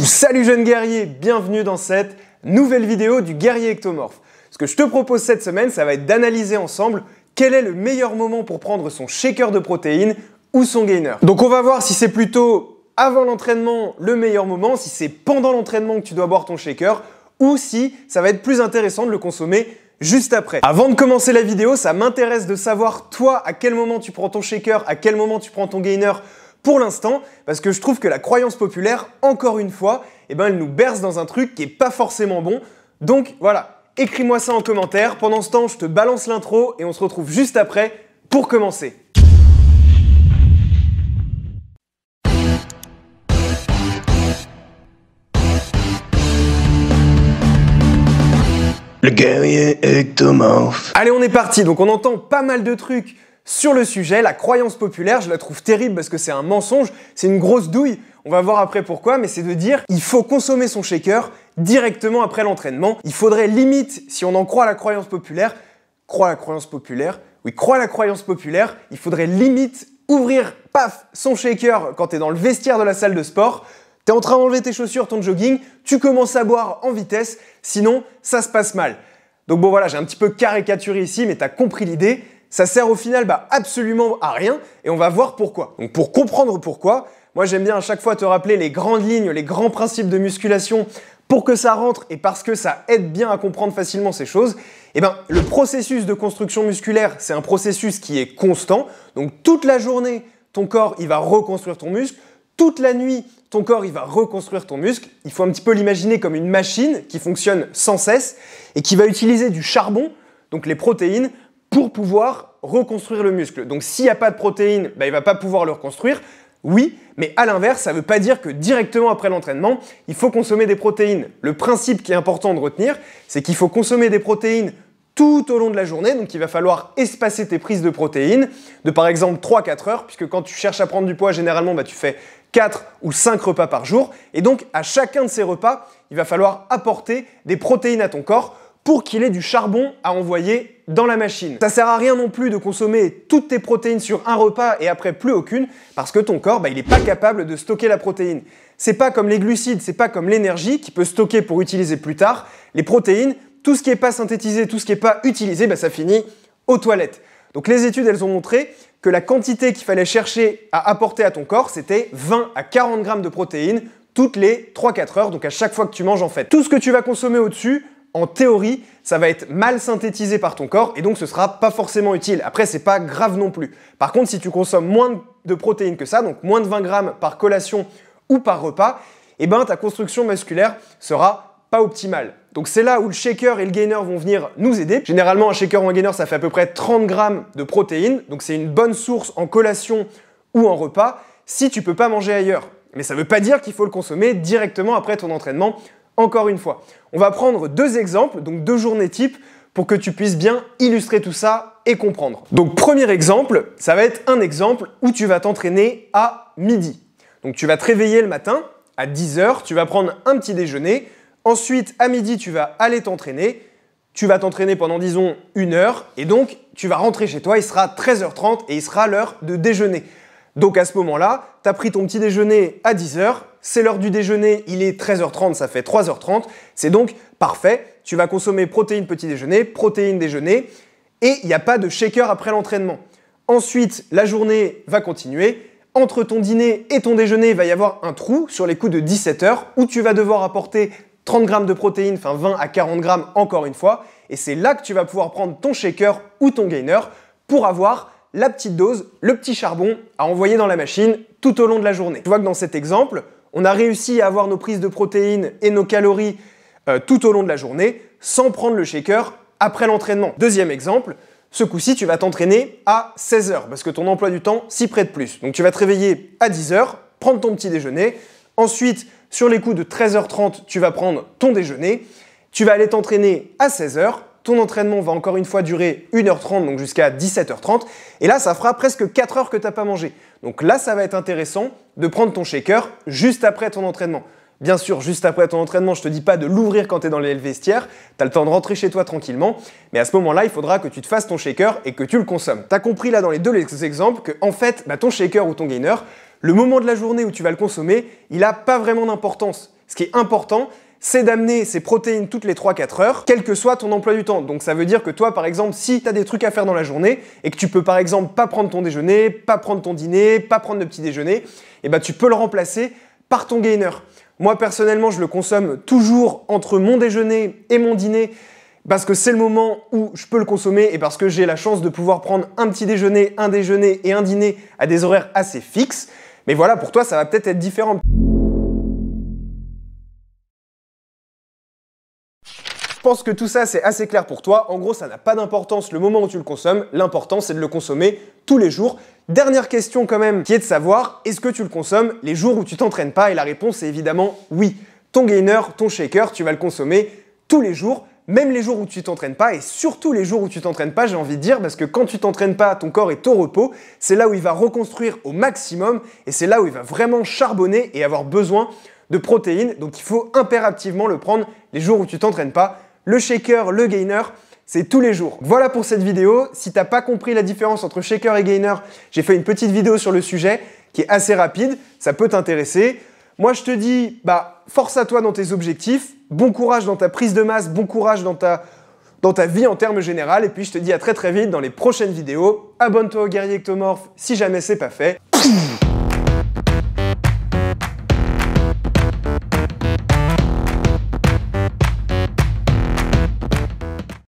Salut jeunes guerriers, bienvenue dans cette nouvelle vidéo du guerrier ectomorphe. Ce que je te propose cette semaine, ça va être d'analyser ensemble quel est le meilleur moment pour prendre son shaker de protéines ou son gainer. Donc on va voir si c'est plutôt avant l'entraînement le meilleur moment, si c'est pendant l'entraînement que tu dois boire ton shaker, ou si ça va être plus intéressant de le consommer juste après. Avant de commencer la vidéo, ça m'intéresse de savoir toi à quel moment tu prends ton shaker, à quel moment tu prends ton gainer pour l'instant, parce que je trouve que la croyance populaire, encore une fois, elle nous berce dans un truc qui est pas forcément bon. Donc voilà, écris-moi ça en commentaire. Pendant ce temps, je te balance l'intro et on se retrouve juste après pour commencer. Le guerrier ectomorphe. Allez, on est parti. Donc on entend pas mal de trucs sur le sujet. La croyance populaire, je la trouve terrible parce que c'est un mensonge, c'est une grosse douille. On va voir après pourquoi, mais c'est de dire il faut consommer son shaker directement après l'entraînement. Il faudrait limite, si on en croit la croyance populaire, il faudrait limite ouvrir, paf, son shaker quand t'es dans le vestiaire de la salle de sport. T'es en train d'enlever tes chaussures, ton jogging, tu commences à boire en vitesse, sinon ça se passe mal. Donc bon voilà, j'ai un petit peu caricaturé ici, mais t'as compris l'idée. Ça sert au final absolument à rien et on va voir pourquoi. Donc pour comprendre pourquoi, moi j'aime bien à chaque fois te rappeler les grandes lignes, les grands principes de musculation pour que ça rentre et parce que ça aide bien à comprendre facilement ces choses. Le processus de construction musculaire, c'est un processus qui est constant. Donc toute la journée, ton corps il va reconstruire ton muscle. Toute la nuit, ton corps il va reconstruire ton muscle. Il faut un petit peu l'imaginer comme une machine qui fonctionne sans cesse et qui va utiliser du charbon, donc les protéines, pour pouvoir reconstruire le muscle. Donc s'il n'y a pas de protéines, il ne va pas pouvoir le reconstruire. Oui, mais à l'inverse, ça ne veut pas dire que directement après l'entraînement, il faut consommer des protéines. Le principe qui est important de retenir, c'est qu'il faut consommer des protéines tout au long de la journée. Donc il va falloir espacer tes prises de protéines de par exemple 3-4 heures, puisque quand tu cherches à prendre du poids, généralement tu fais 4 ou 5 repas par jour. Et donc à chacun de ces repas, il va falloir apporter des protéines à ton corps pour qu'il ait du charbon à envoyer dans la machine. Ça sert à rien non plus de consommer toutes tes protéines sur un repas et après plus aucune, parce que ton corps, il n'est pas capable de stocker la protéine. C'est pas comme les glucides, c'est pas comme l'énergie qui peut stocker pour utiliser plus tard. Les protéines, tout ce qui n'est pas synthétisé, tout ce qui n'est pas utilisé, ça finit aux toilettes. Donc les études, elles ont montré que la quantité qu'il fallait chercher à apporter à ton corps, c'était 20 à 40 grammes de protéines toutes les 3-4 heures, donc à chaque fois que tu manges en fait. Tout ce que tu vas consommer au-dessus, en théorie, ça va être mal synthétisé par ton corps et donc ce sera pas forcément utile. Après, c'est pas grave non plus. Par contre, si tu consommes moins de protéines que ça, donc moins de 20 grammes par collation ou par repas, ta construction musculaire sera pas optimale. Donc c'est là où le shaker et le gainer vont venir nous aider. Généralement, un shaker ou un gainer, ça fait à peu près 30 grammes de protéines, donc c'est une bonne source en collation ou en repas si tu peux pas manger ailleurs. Mais ça veut pas dire qu'il faut le consommer directement après ton entraînement. Encore une fois, on va prendre deux exemples, donc deux journées types, pour que tu puisses bien illustrer tout ça et comprendre. Donc premier exemple, ça va être un exemple où tu vas t'entraîner à midi. Donc tu vas te réveiller le matin à 10 h, tu vas prendre un petit déjeuner, ensuite à midi tu vas aller t'entraîner, tu vas t'entraîner pendant disons 1 heure et donc tu vas rentrer chez toi, il sera 13h30 et il sera l'heure de déjeuner. Donc à ce moment-là, tu as pris ton petit déjeuner à 10 h, c'est l'heure du déjeuner, il est 13h30, ça fait 3h30, c'est donc parfait. Tu vas consommer protéines petit déjeuner, protéines déjeuner, et il n'y a pas de shaker après l'entraînement. Ensuite, la journée va continuer. Entre ton dîner et ton déjeuner, il va y avoir un trou sur les coups de 17 h où tu vas devoir apporter 30 grammes de protéines, enfin 20 à 40 grammes encore une fois, et c'est là que tu vas pouvoir prendre ton shaker ou ton gainer pour avoir la petite dose, le petit charbon à envoyer dans la machine tout au long de la journée. Tu vois que dans cet exemple, on a réussi à avoir nos prises de protéines et nos calories tout au long de la journée sans prendre le shaker après l'entraînement. Deuxième exemple, ce coup-ci, tu vas t'entraîner à 16 h parce que ton emploi du temps s'y prête plus. Donc tu vas te réveiller à 10 h, prendre ton petit déjeuner. Ensuite, sur les coups de 13h30, tu vas prendre ton déjeuner. Tu vas aller t'entraîner à 16 h. Ton entraînement va encore une fois durer 1h30, donc jusqu'à 17h30. Et là, ça fera presque 4 heures que tu n'as pas mangé. Donc là, ça va être intéressant de prendre ton shaker juste après ton entraînement. Bien sûr, juste après ton entraînement, je ne te dis pas de l'ouvrir quand tu es dans les vestiaires. Tu as le temps de rentrer chez toi tranquillement. Mais à ce moment-là, il faudra que tu te fasses ton shaker et que tu le consommes. Tu as compris là dans les deux exemples que en fait, ton shaker ou ton gainer, le moment de la journée où tu vas le consommer, il n'a pas vraiment d'importance. Ce qui est important, c'est d'amener ces protéines toutes les 3-4 heures, quel que soit ton emploi du temps. Donc ça veut dire que toi, par exemple, si tu as des trucs à faire dans la journée et que tu peux par exemple pas prendre ton déjeuner, pas prendre ton dîner, pas prendre le petit déjeuner, et ben tu peux le remplacer par ton gainer. Moi personnellement, je le consomme toujours entre mon déjeuner et mon dîner parce que c'est le moment où je peux le consommer et parce que j'ai la chance de pouvoir prendre un petit déjeuner, un déjeuner et un dîner à des horaires assez fixes. Mais voilà, pour toi, ça va peut-être être différent. Je pense que tout ça, c'est assez clair pour toi. En gros, ça n'a pas d'importance le moment où tu le consommes. L'important, c'est de le consommer tous les jours. Dernière question quand même, qui est de savoir, est-ce que tu le consommes les jours où tu t'entraînes pas? Et la réponse est évidemment oui. Ton gainer, ton shaker, tu vas le consommer tous les jours, même les jours où tu t'entraînes pas, et surtout les jours où tu t'entraînes pas, j'ai envie de dire, parce que quand tu t'entraînes pas, ton corps est au repos, c'est là où il va reconstruire au maximum, et c'est là où il va vraiment charbonner et avoir besoin de protéines. Donc il faut impérativement le prendre les jours où tu t'entraînes pas. Le shaker, le gainer, c'est tous les jours. Voilà pour cette vidéo. Si t'as pas compris la différence entre shaker et gainer, j'ai fait une petite vidéo sur le sujet qui est assez rapide, ça peut t'intéresser. Moi je te dis, force à toi dans tes objectifs, bon courage dans ta prise de masse, bon courage dans ta vie en termes généraux, et puis je te dis à très vite dans les prochaines vidéos. Abonne-toi au Guerrier Ectomorph si jamais c'est pas fait.